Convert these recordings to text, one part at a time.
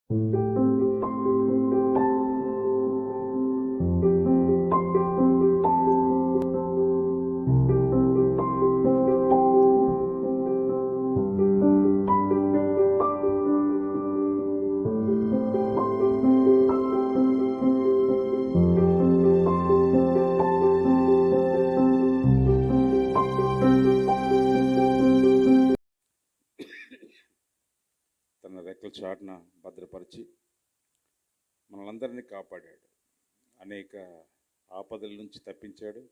తన రెక్కల చాటున భద్రపరిచి మనలందరినీ కాపాడాడు. అనేక ఆపదల నుంచి తప్పించాడు.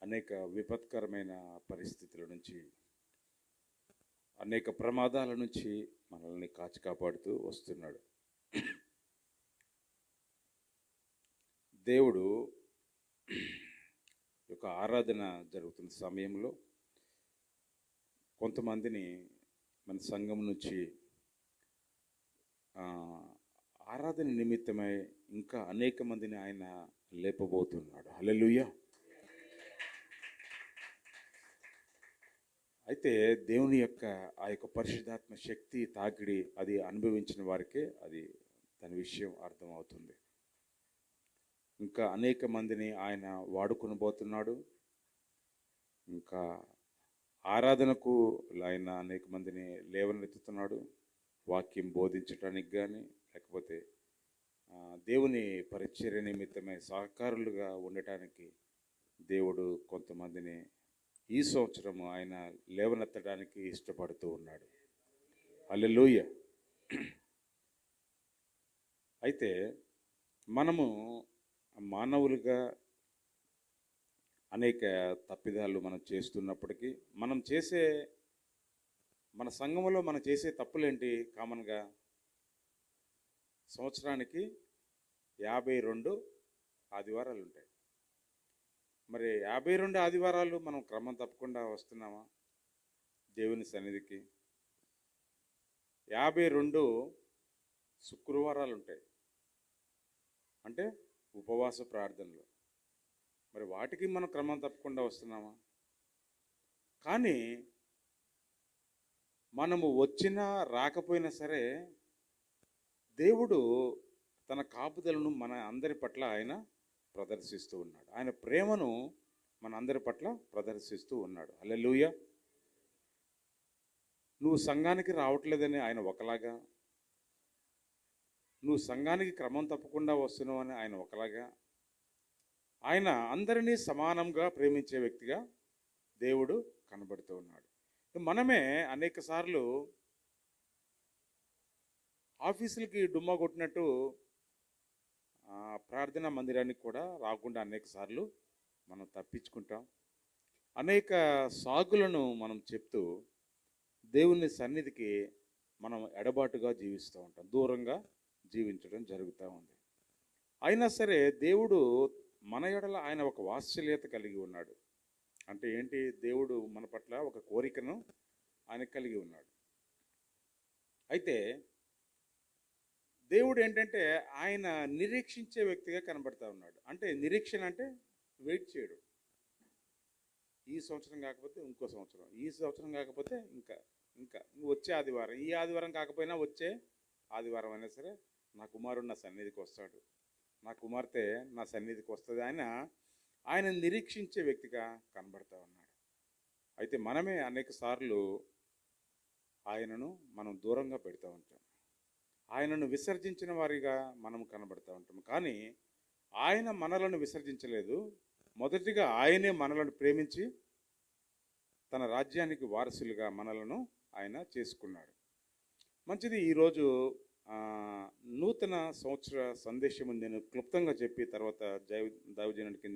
అనేక విపత్కరమైన పరిస్థితుల నుంచి, అనేక ప్రమాదాల నుంచి మనల్ని కాచి కాపాడుతూ వస్తున్నాడు. దేవుడు యొక్క ఆరాధన జరుగుతున్న సమయంలో కొంతమందిని మన సంఘం నుంచి ఆరాధన నిమిత్తమై ఇంకా అనేక మందిని ఆయన లేపబోతున్నాడు. హల్లెలూయా. అయితే దేవుని యొక్క ఆ యొక్క పరిశుద్ధాత్మ శక్తి తాకిడి అది అనుభవించిన వారికే అది దాని విషయం అర్థమవుతుంది. ఇంకా అనేక మందిని ఆయన వాడుకొనబోతున్నాడు. ఇంకా ఆరాధనకు ఆయన అనేక మందిని లేవనెత్తుతున్నాడు. వాక్యం బోధించడానికి కానీ, లేకపోతే దేవుని పరిచర్య నిమిత్తమై సహకారులుగా ఉండటానికి దేవుడు కొంతమందిని ఈ సంవత్సరం ఆయన లేవనెత్తడానికి ఇష్టపడుతూ ఉన్నాడు. హల్లెలూయా. అయితే మనము మానవులుగా అనేక తప్పిదాలు మనం చేస్తున్నప్పటికీ మన సంఘంలో మనం చేసే తప్పులేంటి? కామన్గా సంవత్సరానికి 52 ఆదివారాలు ఉంటాయి. మరి 52 ఆదివారాలు మనం క్రమం తప్పకుండా వస్తున్నామా దేవుని సన్నిధికి? 52 శుక్రవారాలు ఉంటాయి, అంటే ఉపవాస ప్రార్థనలు. మరి వాటికి మనం క్రమం తప్పకుండా వస్తున్నామా? కానీ మనము వచ్చినా రాకపోయినా సరే దేవుడు తన కాపుదలను మన అందరి పట్ల ఆయన ప్రదర్శిస్తూ ఉన్నాడు. ఆయన ప్రేమను మన అందరి పట్ల ప్రదర్శిస్తూ ఉన్నాడు. హల్లెలూయా. నువ్వు సంఘానికి రావట్లేదని ఆయన ఒకలాగా, నువ్వు సంఘానికి క్రమం తప్పకుండా వస్తున్నావు అని ఆయన ఒకలాగా, ఆయన అందరినీ సమానంగా ప్రేమించే వ్యక్తిగా దేవుడు కనబడుతూ ఉన్నాడు. మనమే అనేక సార్లు ఆఫీసులకి డుమ్మా కొట్టినట్టు ప్రార్థనా మందిరానికి కూడా రాకుండా అనేక సార్లు మనం తప్పించుకుంటాం. అనేక సాగులను మనం చెప్తూ దేవుని సన్నిధికి మనం ఎడబాటుగా జీవిస్తూ ఉంటాం, దూరంగా జీవించడం జరుగుతూ ఉంది. అయినా సరే దేవుడు మన ఎడల ఆయన ఒక వాత్సల్యత కలిగి ఉన్నాడు. అంటే ఏంటి? దేవుడు మన పట్ల ఒక కోరికను ఆయన కలిగి ఉన్నాడు. అయితే దేవుడు ఏంటంటే ఆయన నిరీక్షించే వ్యక్తిగా కనబడతా ఉన్నాడు. అంటే నిరీక్షణ అంటే వెయిట్ చేయడు. ఈ సంవత్సరం కాకపోతే ఇంకో సంవత్సరం, ఈ సంవత్సరం కాకపోతే ఇంకా ఇంకా వచ్చే ఆదివారం, ఈ ఆదివారం కాకపోయినా వచ్చే ఆదివారం అయినా సరే నా కుమారుడు నా సన్నిధికి వస్తాడు, నా కుమార్తె నా సన్నిధికి వస్తుంది. ఆయన నిరీక్షించే వ్యక్తిగా కనబడతా ఉన్నాడు. అయితే మనమే అనేక సార్లు ఆయనను మనం దూరంగా పెడతా ఉంటాం, ఆయనను విసర్జించిన వారిగా మనం కనబడతా ఉంటాం. కానీ ఆయన మనలను విసర్జించలేదు. మొదటిగా ఆయనే మనలను ప్రేమించి తన రాజ్యానికి వారసులుగా మనలను ఆయన చేసుకున్నాడు. మంచిది. ఈరోజు నూతన సంవత్సర సందేశము నేను క్లుప్తంగా చెప్పి తర్వాత దైవజనుడికి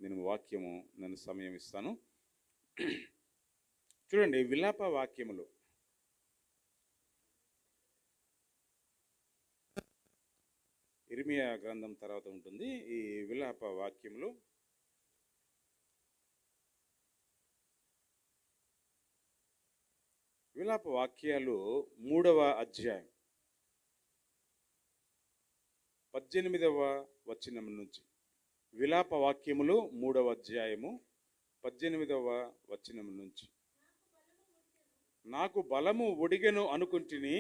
నేను వాక్యము నేను సమయం ఇస్తాను. చూడండి, విలాప వాక్యములు ఇర్మియా గ్రంథం తర్వాత ఉంటుంది. ఈ విలాప వాక్యములు విలాప వాక్యాలు 3వ అధ్యాయం 18వ వచనం నుంచి. విలాప వాక్యములు 3వ అధ్యాయము 18వ వచనం నుంచి. నాకు బలము ఒడిగెను అనుకుంటుని,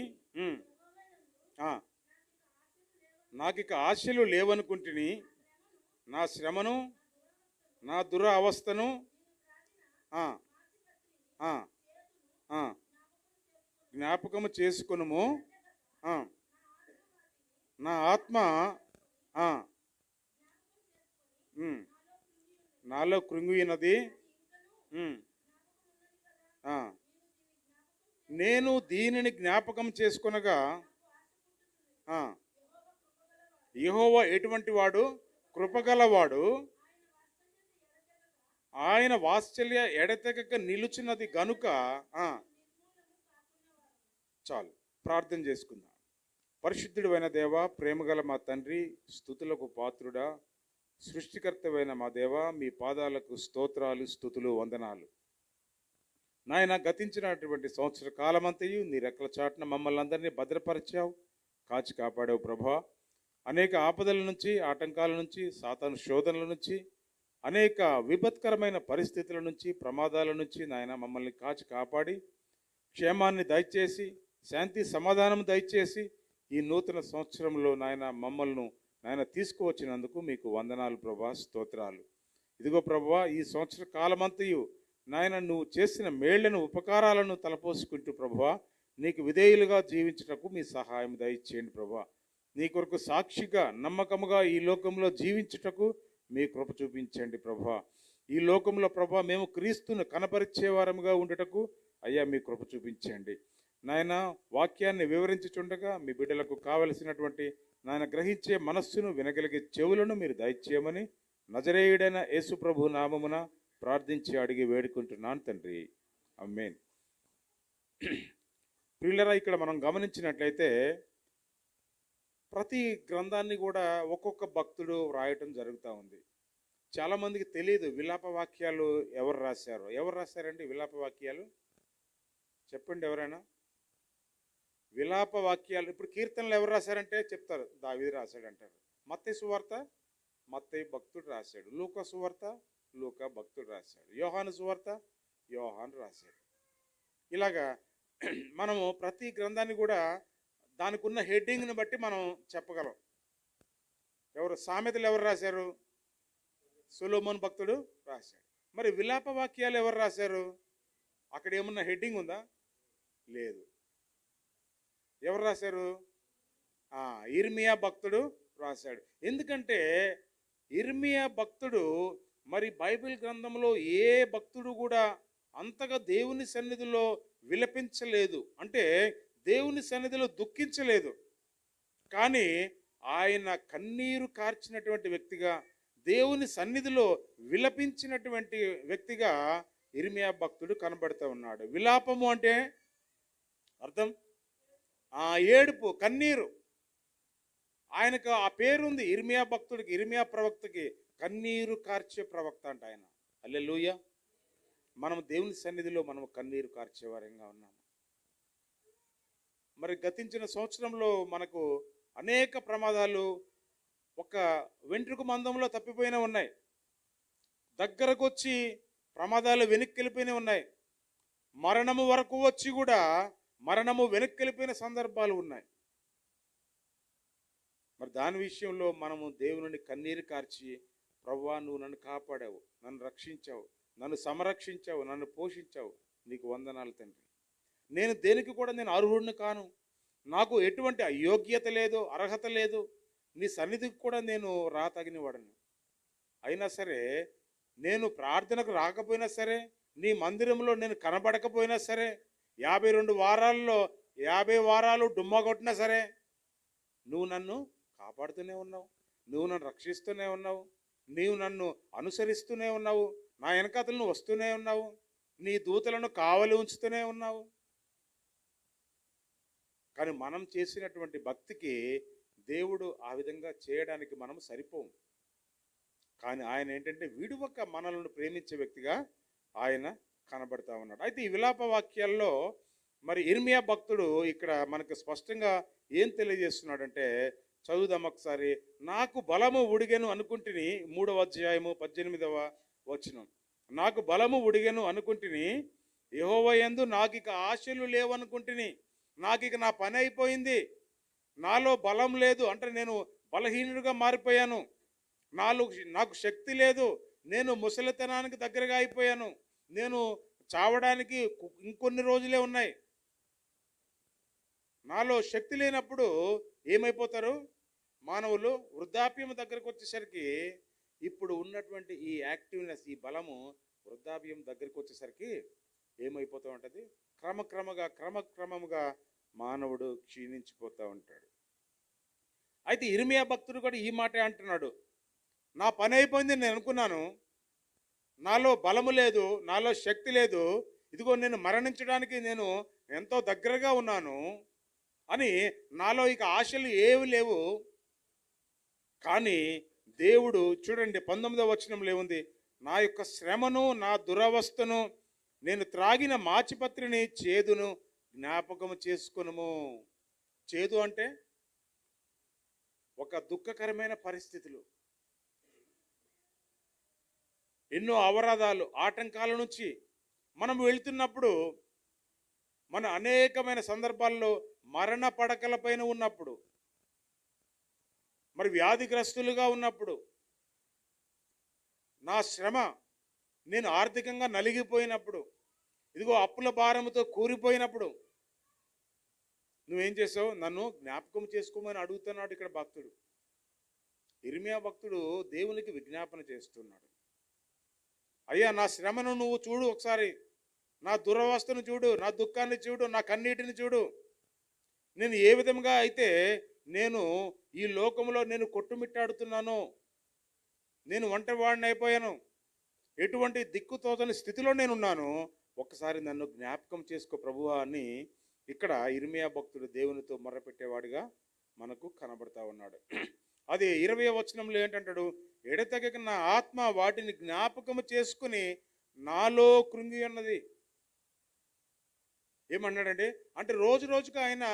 ఆ, నాకిక ఆశలు లేవనుకుంటుని, నా శ్రమను, నా దురవస్థను ఆ, ఆ, ఆ, జ్ఞాపకము చేసుకొనుము. ఆ, నా ఆత్మ ఆ, ఉమ్, నాలో కృంగినది. ఉమ్, ఆ, నేను దీనిని జ్ఞాపకం చేసుకొనగా ఆ, యెహోవా ఎటువంటి వాడు? కృపగలవాడు. ఆయన వాత్సల్య ఎడతెగక నిలుచున్నది గనుక ఆ, చాలు, ప్రార్థన చేసుకుందాం. పరిశుద్ధుడైన దేవ, ప్రేమగల మా తండ్రి, స్తుతులకు పాత్రుడా, సృష్టికర్తమైన మా దేవ, మీ పాదాలకు స్తోత్రాలు, స్తుతులు, వందనాలు. నాయన, గతించినటువంటి సంవత్సర కాలమంతయు నీ రెక్కల చాటున మమ్మల్ని అందరినీ భద్రపరిచావు, కాచి కాపాడావు ప్రభా. అనేక ఆపదల నుంచి, ఆటంకాల నుంచి, సాతాను శోధనల నుంచి, అనేక విపత్కరమైన పరిస్థితుల నుంచి, ప్రమాదాల నుంచి నాయన మమ్మల్ని కాచి కాపాడి క్షేమాన్ని దయచేసి, శాంతి సమాధానం దయచేసి ఈ నూతన సంవత్సరంలో నాయన మమ్మల్ని నాయన తీసుకువచ్చినందుకు మీకు వందనాలు ప్రభా, స్తోత్రాలు. ఇదిగో ప్రభువా, ఈ సంవత్సర కాలమంతయు నాయన నువ్వు చేసిన మేళ్లను, ఉపకారాలను తలపోసుకుంటూ ప్రభువా, నీకు విధేయులుగా జీవించుటకు మీ సహాయం దయచేయండి ప్రభువా. నీ కొరకు సాక్షిగా, నమ్మకముగా ఈ లోకంలో జీవించుటకు మీ కృప చూపించండి ప్రభువా. ఈ లోకంలో ప్రభువా మేము క్రీస్తును కనపరిచేవారముగా ఉండుటకు అయ్యా మీ కృప చూపించండి నాయన. వాక్యాన్ని వివరించుచుండగా మీ బిడ్డలకు కావలసినటువంటి నాయన గ్రహించే మనస్సును, వినగలిగే చెవులను మీరు దయచేయమని నజరేయుడైన యేసు ప్రభు నామమున ప్రార్థించి అడిగి వేడుకుంటున్నాను తండ్రి, ఆమేన్. ప్రియులరా, ఇక్కడ మనం గమనించినట్లయితే ప్రతి గ్రంథాన్ని కూడా ఒక్కొక్క భక్తుడు వ్రాయటం జరుగుతూ ఉంది. చాలామందికి తెలియదు విలాప వాక్యాలు ఎవరు రాశారు. ఎవరు రాశారండి విలాప వాక్యాలు? చెప్పండి ఎవరైనా. విలాప వాక్యాలు ఇప్పుడు కీర్తనలు ఎవరు రాశారంటే చెప్తారు, దావీదు రాశాడు అంటారు. మత్తయి సువార్త మత్తయి భక్తుడు రాశాడు. లూకా సువార్త లూకా భక్తుడు రాశాడు. యోహాను సువార్త యోహాను రాశాడు. ఇలాగా మనము ప్రతి గ్రంథాన్ని కూడా దానికి ఉన్న హెడ్డింగ్ని బట్టి మనం చెప్పగలం. ఎవరు సామెతలు ఎవరు రాశారు? సొలొమోను భక్తుడు రాశాడు. మరి విలాప వాక్యాలు ఎవరు రాశారు? అక్కడ ఏమన్నా హెడ్డింగ్ ఉందా? లేదు. ఎవరు రాశారు? ఇర్మియా భక్తుడు రాశాడు. ఎందుకంటే ఇర్మియా భక్తుడు మరి బైబిల్ గ్రంథంలో ఏ భక్తుడు కూడా అంతగా దేవుని సన్నిధిలో విలపించలేదు, అంటే దేవుని సన్నిధిలో దుఃఖించలేదు. కానీ ఆయన కన్నీరు కార్చినటువంటి వ్యక్తిగా, దేవుని సన్నిధిలో విలపించినటువంటి వ్యక్తిగా ఇర్మియా భక్తుడు కనబడుతూ ఉన్నాడు. విలాపము అంటే అర్థం ఏడుపు, కన్నీరు. ఆయనకు ఆ పేరుంది ఇర్మియా భక్తుడికి, ఇర్మియా ప్రవక్తకి కన్నీరు కార్చే ప్రవక్త అంట ఆయన. హల్లెలూయా. మనం దేవుని సన్నిధిలో మనం కన్నీరు కార్చేవారంగా ఉన్నాము. మరి గతించిన సంవత్సరంలో మనకు అనేక ప్రమాదాలు ఒక వెంట్రుక మందంలో తప్పిపోయినా ఉన్నాయి. దగ్గరకు వచ్చి ప్రమాదాలు వెనక్కి వెళ్ళిపోయినా ఉన్నాయి. మరణము వరకు వచ్చి కూడా మరణము వెనక్కి వెళ్ళిపోయిన సందర్భాలు ఉన్నాయి. మరి దాని విషయంలో మనము దేవుని కన్నీరు కార్చి, ప్రభువా నువ్వు నన్ను కాపాడావు, నన్ను రక్షించావు, నన్ను సంరక్షించావు, నన్ను పోషించావు, నీకు వందనాలు తండ్రి. నేను దేనికి కూడా నేను అర్హుడిని కాను, నాకు ఎటువంటి యోగ్యత లేదు, అర్హత లేదు, నీ సన్నిధికి కూడా నేను రాతగిన వాడను. అయినా సరే, నేను ప్రార్థనకు రాకపోయినా సరే, నీ మందిరంలో నేను కనబడకపోయినా సరే, 52 వారాల్లో 50 వారాలు డుమ్మా కొట్టినా సరే, నువ్వు నన్ను కాపాడుతూనే ఉన్నావు, నువ్వు నన్ను రక్షిస్తూనే ఉన్నావు, నీవు నన్ను అనుసరిస్తూనే ఉన్నావు, నా వెనకతలను వస్తూనే ఉన్నావు, నీ దూతలను కావలి ఉంచుతూనే ఉన్నావు. కానీ మనం చేసినటువంటి భక్తికి దేవుడు ఆ విధంగా చేయడానికి మనం సరిపోము. కానీ ఆయన ఏంటంటే విడువక మనలను ప్రేమించే వ్యక్తిగా ఆయన కనబడతా ఉన్నాడు. అయితే ఈ విలాప వాక్యాల్లో మరి ఇర్మియా భక్తుడు ఇక్కడ మనకు స్పష్టంగా ఏం తెలియజేస్తున్నాడంటే, చదువుదాం ఒకసారి. నాకు బలము ఉడిగెను అనుకుంటుని, 3వ అధ్యాయము 18వ వచనం. నాకు బలము ఉడిగెను అనుకుంటుని, యెహోవా యందు నాకిక ఆశలు లేవనుకుంటుని, నాకిక నా పని అయిపోయింది, నాలో బలం లేదు, అంటే నేను బలహీనుడిగా మారిపోయాను, నాకు శక్తి లేదు, నేను ముసలితనానికి దగ్గరగా అయిపోయాను, నేను చావడానికి ఇంకొన్ని రోజులే ఉన్నాయి, నాలో శక్తి లేనప్పుడు ఏమైపోతారు మానవులు? వృద్ధాప్యం దగ్గరకు వచ్చేసరికి ఇప్పుడు ఉన్నటువంటి ఈ యాక్టివ్నెస్, ఈ బలము వృద్ధాప్యం దగ్గరికి వచ్చేసరికి ఏమైపోతూ ఉంటుంది? క్రమక్రమముగా మానవుడు క్షీణించిపోతూ ఉంటాడు. అయితే ఇర్మియా భక్తుడు కూడా ఈ మాటే అంటున్నాడు, నా పని అయిపోయింది, నేను అనుకున్నాను, నాలో బలము లేదు, నాలో శక్తి లేదు, ఇదిగో నేను మరణించడానికి నేను ఎంతో దగ్గరగా ఉన్నాను అని, నాలో ఇక ఆశలు ఏవి లేవు. కానీ దేవుడు చూడండి 19వ వచనంలో ఏముంది? నా యొక్క శ్రమను, నా దురవస్థను, నేను త్రాగిన మాచిపత్రిని, చేదును జ్ఞాపకము చేసుకొనుము. చేదు అంటే ఒక దుఃఖకరమైన పరిస్థితులు, ఎన్నో అవరోధాలు, ఆటంకాల నుంచి మనం వెళ్తున్నప్పుడు, మన అనేకమైన సందర్భాల్లో మరణ పడకలపైన ఉన్నప్పుడు, మరి వ్యాధిగ్రస్తులుగా ఉన్నప్పుడు, నా శ్రమ, నేను ఆర్థికంగా నలిగిపోయినప్పుడు, ఇదిగో అప్పుల భారంతో కూరిపోయినప్పుడు నువ్వేం చేసావు? నన్ను జ్ఞాపకం చేసుకోమని అడుగుతున్నాడు ఇక్కడ భక్తుడు. ఇర్మియా భక్తుడు దేవునికి విజ్ఞాపన చేస్తున్నాడు, అయ్యా నా శ్రమను నువ్వు చూడు, ఒకసారి నా దురవస్థను చూడు, నా దుఃఖాన్ని చూడు, నా కన్నీటిని చూడు, నేను ఏ విధంగా అయితే నేను ఈ లోకంలో నేను కొట్టుమిట్టాడుతున్నాను, నేను ఒంటరివాడిని అయిపోయాను, ఎటువంటి దిక్కుతోచని స్థితిలో నేనున్నాను, ఒక్కసారి నన్ను జ్ఞాపకం చేసుకో ప్రభువా అని ఇక్కడ ఇర్మియా భక్తుడు దేవునితో మొర్రపెట్టేవాడిగా మనకు కనబడతా ఉన్నాడు. అది 20వ వచనంలో ఏంటంటాడు? ఎడతెగక నా ఆత్మ వాటిని జ్ఞాపకము చేసుకుని నాలో కృంగి ఉన్నది. ఏమన్నాడండి? అంటే రోజు రోజుకు ఆయన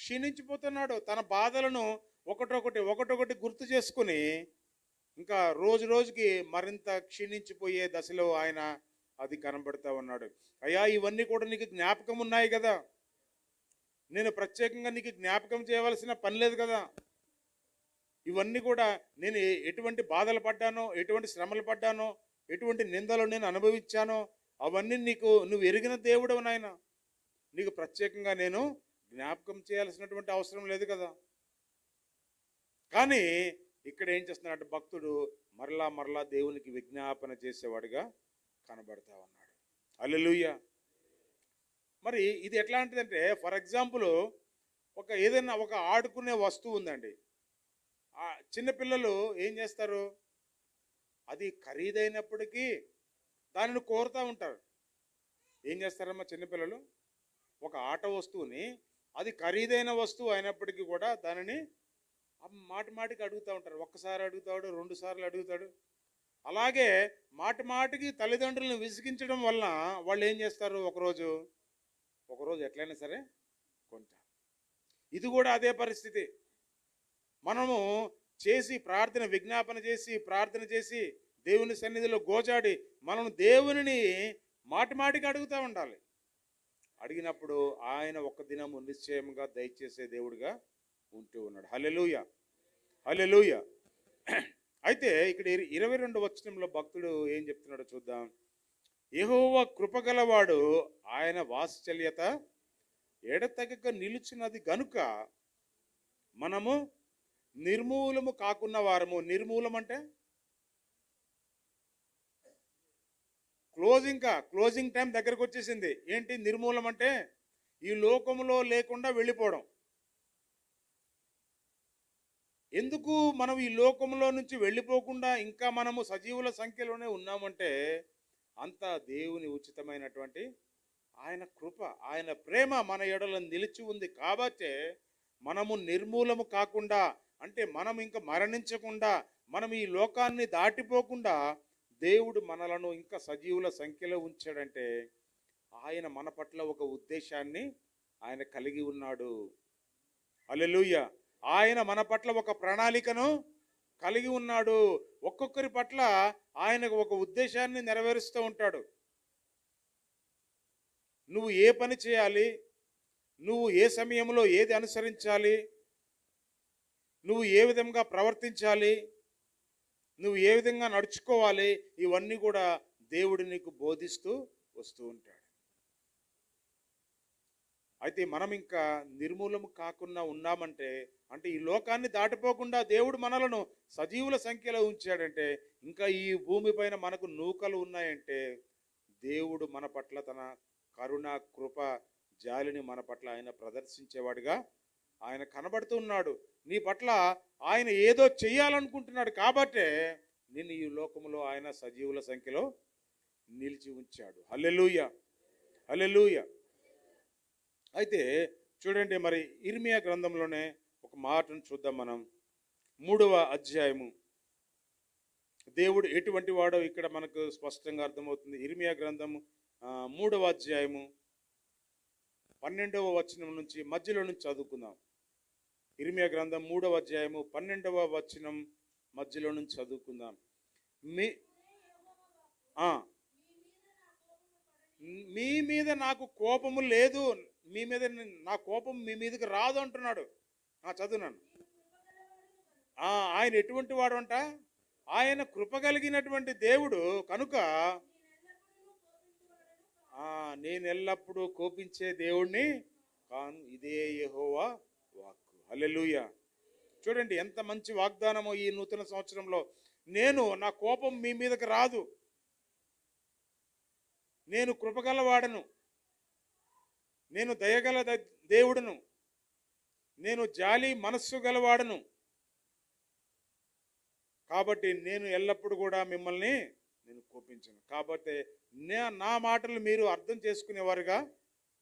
క్షీణించిపోతున్నాడు. తన బాధలను ఒకటొకటి గుర్తు చేసుకుని ఇంకా రోజు రోజుకి మరింత క్షీణించిపోయే దశలో ఆయన అది కనబడుతూ ఉన్నాడు. అయ్యా ఇవన్నీ కూడా నీకు జ్ఞాపకం ఉన్నాయి కదా, నేను ప్రత్యేకంగా నీకు జ్ఞాపకం చేయవలసిన పని లేదు కదా, ఇవన్నీ కూడా నేను ఎటువంటి బాధలు పడ్డానో, ఎటువంటి శ్రమలు పడ్డానో, ఎటువంటి నిందలు నేను అనుభవించానో అవన్నీ నువ్వు ఎరిగిన దేవుడవు నాయన, నీకు ప్రత్యేకంగా నేను జ్ఞాపకం చేయాల్సినటువంటి అవసరం లేదు కదా. కానీ ఇక్కడ ఏం చేస్తున్నాడు భక్తుడు? మరలా దేవునికి విజ్ఞాపన చేసేవాడిగా కనబడతా ఉన్నాడు. హల్లెలూయా. మరి ఇది ఎట్లాంటిదంటే, ఫర్ ఎగ్జాంపుల్ ఏదైనా ఒక ఆడుకునే వస్తువు ఉందండి, చిన్నపిల్లలు ఏం చేస్తారు? అది ఖరీదైనప్పటికీ దానిని కోరుతూ ఉంటారు. ఏం చేస్తారమ్మా చిన్నపిల్లలు? ఒక ఆట వస్తువుని, అది ఖరీదైన వస్తువు అయినప్పటికీ కూడా దానిని మాటికి అడుగుతూ ఉంటారు. ఒక్కసారి అడుగుతాడు, 2 సార్లు అడుగుతాడు. అలాగే మాటికి తల్లిదండ్రులను విసిగించడం వలన వాళ్ళు ఏం చేస్తారు? ఒకరోజు ఎట్లయినా సరే కొంటారు. ఇది కూడా అదే పరిస్థితి. మనము విజ్ఞాపన చేసి దేవుని సన్నిధిలో గోజాడి మనం దేవునిని మాటికి అడుగుతూ ఉండాలి. అడిగినప్పుడు ఆయన ఒక దినము నిశ్చయంగా దయచేసే దేవుడిగా ఉంటూ ఉన్నాడు. హల్లెలూయా, హల్లెలూయా. అయితే ఇక్కడ 22వ వచనంలో భక్తుడు ఏం చెప్తున్నాడో చూద్దాం. యెహోవా కృపగలవాడు, ఆయన వాత్సల్యత ఎడతెగక నిలుచున్నది గనుక మనము నిర్మూలము కాకున్న వారము. నిర్మూలం అంటే క్లోజింగ్ టైం దగ్గరకు వచ్చేసింది. ఏంటి నిర్మూలం అంటే? ఈ లోకములో లేకుండా వెళ్ళిపోవడం. ఎందుకు మనం ఈ లోకంలో నుంచి వెళ్ళిపోకుండా ఇంకా మనము సజీవుల సంఖ్యలోనే ఉన్నామంటే, అంతా దేవుని ఉచితమైనటువంటి ఆయన కృప, ఆయన ప్రేమ మన ఎడల నిలిచి ఉంది కాబట్టే మనము నిర్మూలము కాకుండా, అంటే మనం ఇంకా మరణించకుండా, మనం ఈ లోకాన్ని దాటిపోకుండా దేవుడు మనలను ఇంకా సజీవుల సంఖ్యలో ఉంచాడంటే ఆయన మన పట్ల ఒక ఉద్దేశాన్ని ఆయన కలిగి ఉన్నాడు. హల్లెలూయా. ఆయన మన పట్ల ఒక ప్రణాళికను కలిగి ఉన్నాడు. ఒక్కొక్కరి పట్ల ఆయన ఒక ఉద్దేశాన్ని నెరవేరుస్తూ ఉంటాడు. నువ్వు ఏ పని చేయాలి, నువ్వు ఏ సమయంలో ఏది అనుసరించాలి, నువ్వు ఏ విధంగా ప్రవర్తించాలి, నువ్వు ఏ విధంగా నడుచుకోవాలి, ఇవన్నీ కూడా దేవుడు నీకు బోధిస్తూ వస్తూ ఉంటాడు. అయితే మనం ఇంకా నిర్మూలము కాకుండా ఉన్నామంటే, అంటే ఈ లోకాన్ని దాటిపోకుండా దేవుడు మనలను సజీవుల సంఖ్యలో ఉంచాడంటే, ఇంకా ఈ భూమిపైన మనకు నూకలు ఉన్నాయంటే, దేవుడు మన పట్ల తన కరుణ, కృప, జాలిని మన పట్ల ఆయన ప్రదర్శించేవాడిగా ఆయన కనబడుతున్నాడు. నీ పట్ల ఆయన ఏదో చెయ్యాలనుకుంటున్నాడు కాబట్టే నిన్ను ఈ లోకములో ఆయన సజీవుల సంఖ్యలో నిలిచి ఉంచాడు. హల్లెలూయా, హల్లెలూయా. అయితే చూడండి, మరి ఇర్మియా గ్రంథంలోనే ఒక మాటను చూద్దాం మనం. 3వ అధ్యాయము. దేవుడు ఎటువంటి వాడో ఇక్కడ మనకు స్పష్టంగా అర్థమవుతుంది. ఇర్మియా గ్రంథము 3వ అధ్యాయము 12వ వచనం నుంచి మధ్యలో నుంచి చదువుకుందాం. ఇర్మియా గ్రంథం 3వ అధ్యాయము 12వ వచనం మధ్యలో నుంచి చదువుకుందాం. మీ మీద నాకు కోపము లేదు, మీ మీద నా కోపం మీ మీదకి రాదు అంటున్నాడు. చదువున్నాను. ఆయన ఎటువంటి వాడు అంట? ఆయన కృప కలిగినటువంటి దేవుడు కనుక నేను ఎల్లప్పుడూ కోపించే దేవుణ్ణి కాను, ఇదే యెహోవా వాక్కు. హల్లెలూయా. చూడండి ఎంత మంచి వాగ్దానమో ఈ నూతన సంవత్సరంలో. నా కోపం మీ మీదకి రాదు, నేను కృపగలవాడను, నేను దయగల దేవుడును, నేను జాలి మనస్సు గలవాడను, కాబట్టి నేను ఎల్లప్పుడూ కూడా మిమ్మల్ని నేను కోపించను. కాబట్టి నా మాటలు మీరు అర్థం చేసుకునేవారుగా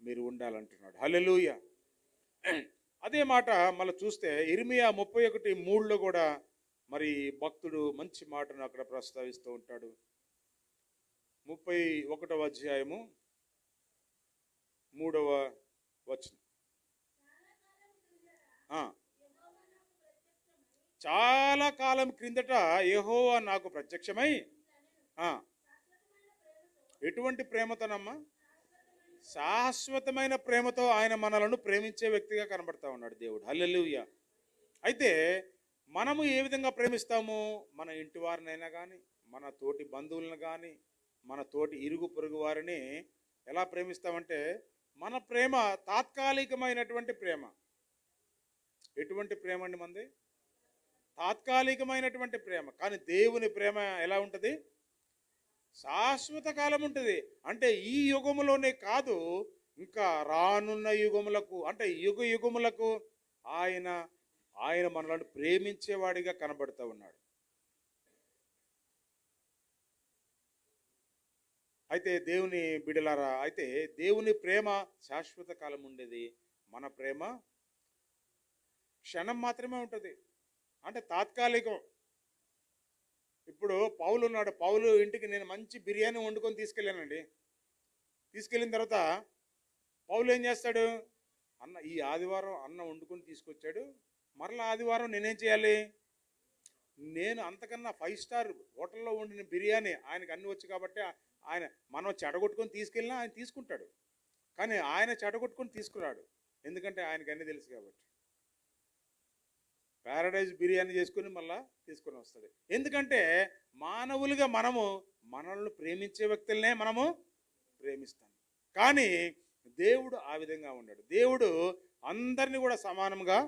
మీరు ఉండాలంటున్నాడు. హల్లెలూయా. అదే మాట మళ్ళీ చూస్తే ఇర్మియా 31:3లో కూడా మరి భక్తుడు మంచి మాటను అక్కడ ప్రస్తావిస్తూ ఉంటాడు. 31వ అధ్యాయము 3వ వచనం. చాలా కాలం క్రిందట యెహోవా నాకు ప్రత్యక్షమై, ఎటువంటి ప్రేమతోనమ్మా? శాశ్వతమైన ప్రేమతో ఆయన మనలను ప్రేమించే వ్యక్తిగా కనబడతా ఉన్నాడు దేవుడు. హల్లెలూయా. అయితే మనము ఏ విధంగా ప్రేమిస్తాము? మన ఇంటి వారినైనా కానీ, మన తోటి బంధువులను కానీ, మన తోటి ఇరుగు పొరుగు వారిని ఎలా ప్రేమిస్తామంటే, మన ప్రేమ తాత్కాలికమైనటువంటి ప్రేమ. ఎటువంటి ప్రేమ అండి మనది? తాత్కాలికమైనటువంటి ప్రేమ. కానీ దేవుని ప్రేమ ఎలా ఉంటుంది? శాశ్వత కాలం ఉంటుంది. అంటే ఈ యుగములోనే కాదు, ఇంకా రానున్న యుగములకు, అంటే యుగ యుగములకు ఆయన మనలను ప్రేమించేవాడిగా కనబడుతూ ఉన్నాడు. అయితే దేవుని బిడలారా, అయితే దేవుని ప్రేమ శాశ్వత కాలం ఉండేది, మన ప్రేమ క్షణం మాత్రమే ఉంటుంది, అంటే తాత్కాలికం. ఇప్పుడు పౌలు ఉన్నాడు. పౌలు ఇంటికి నేను మంచి బిర్యానీ వండుకొని తీసుకెళ్ళానండి. తీసుకెళ్ళిన తర్వాత పౌలు ఏం చేస్తాడు? ఈ ఆదివారం అన్న వండుకొని తీసుకొచ్చాడు, మరలా ఆదివారం నేనేం చేయాలి? నేను అంతకన్నా 5 స్టార్ హోటల్లో వండిన బిర్యానీ, ఆయనకు అన్నీ వచ్చు కాబట్టి మనం చెడగొట్టుకొని తీసుకెళ్ళినా ఆయన తీసుకుంటాడు. కానీ ఆయన చెడగొట్టుకొని తీసుకురాడు, ఎందుకంటే ఆయనకు అన్నీ తెలుసు కాబట్టి. ప్యారడైజ్ బిర్యానీ చేసుకుని మళ్ళా తీసుకొని వస్తాడు. ఎందుకంటే మానవులుగా మనల్ని ప్రేమించే వ్యక్తులనే మనము ప్రేమిస్తాం. కానీ దేవుడు ఆ విధంగా ఉన్నాడు. దేవుడు అందరినీ కూడా సమానంగా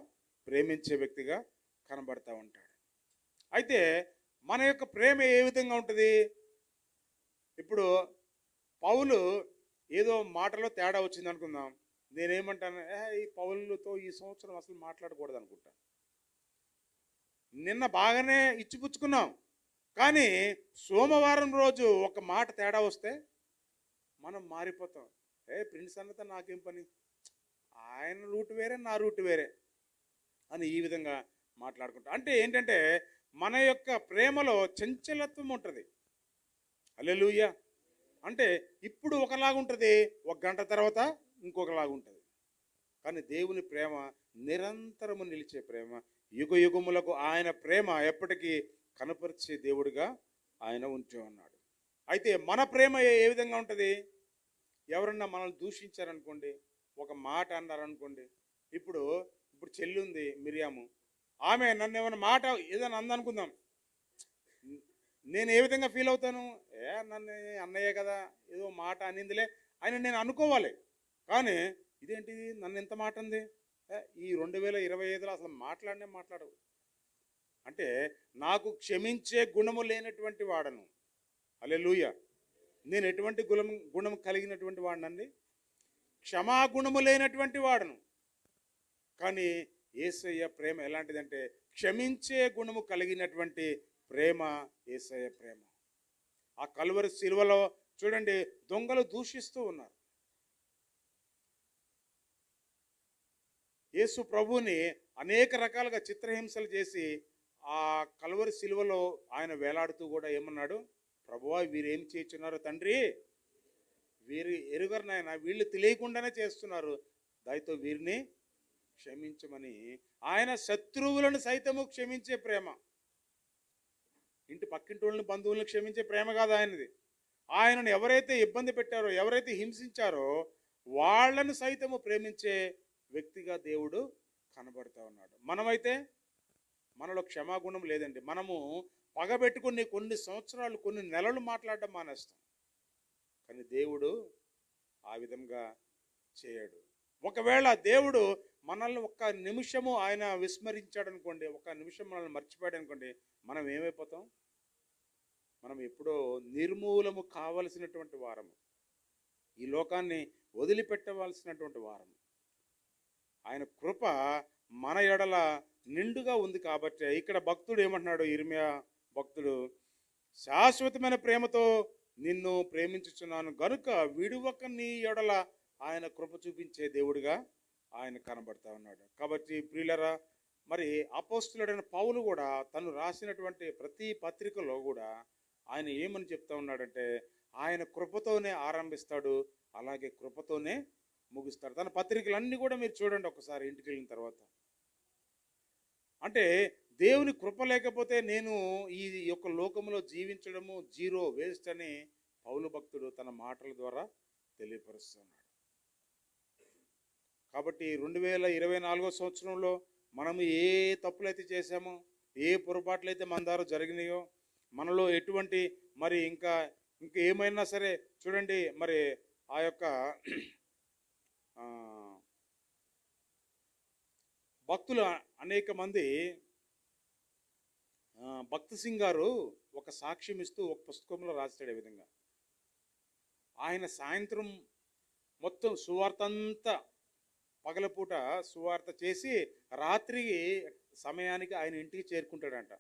ప్రేమించే వ్యక్తిగా కనబడతా ఉంటాడు. అయితే మన యొక్క ప్రేమ ఏ విధంగా ఉంటుంది? ఇప్పుడు పౌలు ఏదో మాటలో తేడా వచ్చింది అనుకుందాం. నేనేమంటాను, ఈ పౌలుతో ఈ సంవత్సరం అసలు మాట్లాడకూడదు అనుకుంటాను. నిన్న బాగానే ఇచ్చిపుచ్చుకున్నాం, కానీ సోమవారం రోజు ఒక మాట తేడా వస్తే మనం మారిపోతాం. ప్రిన్స్ అన్నతో నాకేం పని, ఆయన రూట్ వేరే నా రూట్ వేరే అని ఈ విధంగా మాట్లాడుకుంటాం. అంటే ఏంటంటే మన యొక్క ప్రేమలో చంచలత్వం ఉంటుంది. హల్లెలూయా. అంటే ఇప్పుడు ఒకలాగుంటుంది, 1 గంట తర్వాత ఇంకొకలాగా ఉంటుంది. కానీ దేవుని ప్రేమ నిరంతరము నిలిచే ప్రేమ, యుగ యుగములకు ఆయన ప్రేమ ఎప్పటికీ కనపరిచే దేవుడిగా ఆయన ఉంటూ ఉన్నాడు. అయితే మన ప్రేమ ఏ విధంగా ఉంటుంది? ఎవరన్నా మనల్ని దూషించారనుకోండి, ఒక మాట అన్నారనుకోండి. ఇప్పుడు చెల్లి ఉంది మిరియాము, ఆమె నన్ను ఏమైనా మాట ఏదైనా అందనుకుందాం, నేను ఏ విధంగా ఫీల్ అవుతాను? నన్ను అన్నయ్యే కదా, ఏదో మాట అనిందిలే అని నేను అనుకోవాలి. కానీ ఇదేంటిది నన్ను ఎంత మాట అంది, ఈ 2025లో అసలు మాట్లాడవు అంటే నాకు క్షమించే గుణము లేనటువంటి వాడను. హల్లెలూయా. నేను ఎటువంటి గుణం కలిగినటువంటి వాడినండి? క్షమాగుణము లేనటువంటి వాడను. కానీ యేసయ్య ప్రేమ ఎలాంటిదంటే క్షమించే గుణము కలిగినటువంటి ప్రేమ యేసయ్య ప్రేమ. ఆ కల్వరి శిలువలో చూడండి, దొంగలు దూషిస్తూ ఉన్నారు. యేసు ప్రభువుని అనేక రకాలుగా చిత్రహింసలు చేసి ఆ కల్వరి శిలువలో ఆయన వేలాడుతూ కూడా ఏమన్నాడు? ప్రభువా, వీరేం చేస్తున్నారు తండ్రి, వీరు ఎరుగరు నాయన, వీళ్ళు తెలియకుండానే చేస్తున్నారు, దయతో వీరిని క్షమించమని. ఆయన శత్రువులను సైతము క్షమించే ప్రేమ. ఇంటి పక్కింటి వాళ్ళని, బంధువులను క్షమించే ప్రేమ కాదు ఆయనది. ఆయనను ఎవరైతే ఇబ్బంది పెట్టారో, ఎవరైతే హింసించారో వాళ్ళను సైతము ప్రేమించే వ్యక్తిగా దేవుడు కనబడుతూ ఉన్నాడు. మనమైతే మనలో క్షమాగుణం లేదండి. మనము పగబెట్టుకుని కొన్ని సంవత్సరాలు, కొన్ని నెలలు మాట్లాడడం మానేస్తాం. కానీ దేవుడు ఆ విధంగా చేయడు. ఒకవేళ దేవుడు మనల్ని ఒక్క నిమిషము ఆయన విస్మరించాడు అనుకోండి, ఒక్క నిమిషం మనల్ని మర్చిపోయాడు అనుకోండి, మనం ఏమైపోతాం? మనం ఎప్పుడో నిర్మూలము కావలసినటువంటి వారము, ఈ లోకాన్ని వదిలిపెట్టవలసినటువంటి వారము. ఆయన కృప మన ఎడల నిండుగా ఉంది కాబట్టి ఇక్కడ భక్తుడు ఏమంటున్నాడు? ఇర్మియా భక్తుడు, శాశ్వతమైన ప్రేమతో నిన్ను ప్రేమించుచున్నాను గనుక విడువక నీ ఎడల ఆయన కృప చూపించే దేవుడిగా ఆయన కనబడతా ఉన్నాడు. కాబట్టి ప్రియులరా, మరి అపోస్తులుడైన పౌలు కూడా తను రాసినటువంటి ప్రతి పత్రికలో కూడా ఆయన ఏమని చెప్తా ఉన్నాడంటే ఆయన కృపతోనే ఆరంభిస్తాడు, అలాగే కృపతోనే ముగిస్తాడు. తన పత్రికలన్నీ కూడా మీరు చూడండి ఒకసారి ఇంటికి వెళ్ళిన తర్వాత. అంటే దేవుని కృప లేకపోతే నేను ఈ యొక్క లోకంలో జీవించడము జీరో, వేస్ట్ అని పౌలు భక్తుడు తన మాటల ద్వారా తెలియపరుస్తున్నాడు. కాబట్టి 2024 సంవత్సరంలో మనము ఏ తప్పులైతే చేశామో, ఏ పొరపాట్లు అయితే మన ద్వారా జరిగినాయో, మనలో ఎటువంటి మరి ఇంకా ఏమైనా సరే చూడండి, మరి ఆ యొక్క భక్తులు అనేక మంది, భక్త్ సింగ్ గారు ఒక సాక్ష్యం ఇస్తూ ఒక పుస్తకంలో రాస్తాడు. ఈ విధంగా ఆయన సాయంత్రం మొత్తం సువార్త అంతా పగలపూట సువార్త చేసి రాత్రి సమయానికి ఆయన ఇంటికి చేరుకుంటాడంట.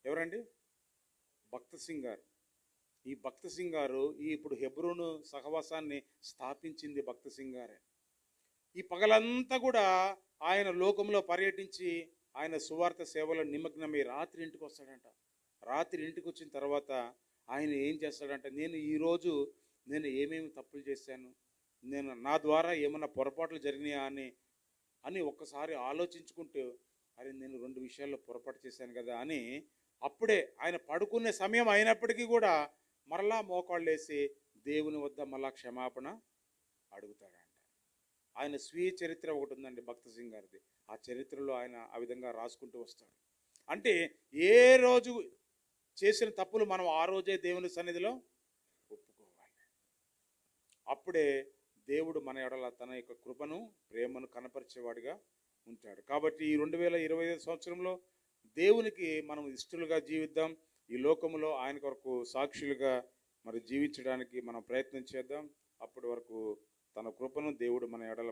ఎవరండి? భక్త్ సింగ్ గారు. ఈ భక్త్ సింగ్ గారు ఇప్పుడు హెబ్రోను సహవాసాన్ని స్థాపించింది భక్త్ సింగ్ గారే. ఈ పగలంతా కూడా ఆయన లోకంలో పర్యటించి ఆయన సువార్త సేవలో నిమగ్నమై రాత్రి ఇంటికి వస్తాడంట. రాత్రి ఇంటికి వచ్చిన తర్వాత ఆయన ఏం చేస్తాడంటే, ఈరోజు నేను ఏమేమి తప్పులు చేశాను, నా ద్వారా ఏమన్నా పొరపాట్లు జరిగినాయా అని ఒక్కసారి ఆలోచించుకుంటూ, అరే నేను 2 విషయాల్లో పొరపాటు చేశాను కదా అని అప్పుడే ఆయన పడుకునే సమయం అయినప్పటికీ కూడా మరలా మోకాళ్ళు వేసి దేవుని వద్ద మళ్ళా క్షమాపణ అడుగుతాడంట. ఆయన స్వీయ చరిత్ర ఒకటి ఉందండి భక్త్ సింగ్ గారిది. ఆ చరిత్రలో ఆయన ఆ విధంగా రాసుకుంటూ వస్తాడు. అంటే ఏ రోజు చేసిన తప్పులు మనం ఆ రోజే దేవుని సన్నిధిలో ఒప్పుకోవాలి. అప్పుడే దేవుడు మన ఎడల తన యొక్క కృపను, ప్రేమను కనపరిచేవాడిగా ఉంటాడు. కాబట్టి ఈ 2025 సంవత్సరంలో దేవునికి మనం ఇష్టలుగా జీవిద్దాం. ఈ లోకములో ఆయన కొరకు సాక్షులుగా మరి జీవించడానికి మనం ప్రయత్నం చేద్దాం. అప్పటి వరకు తన కృపను దేవుడు మన ఎడల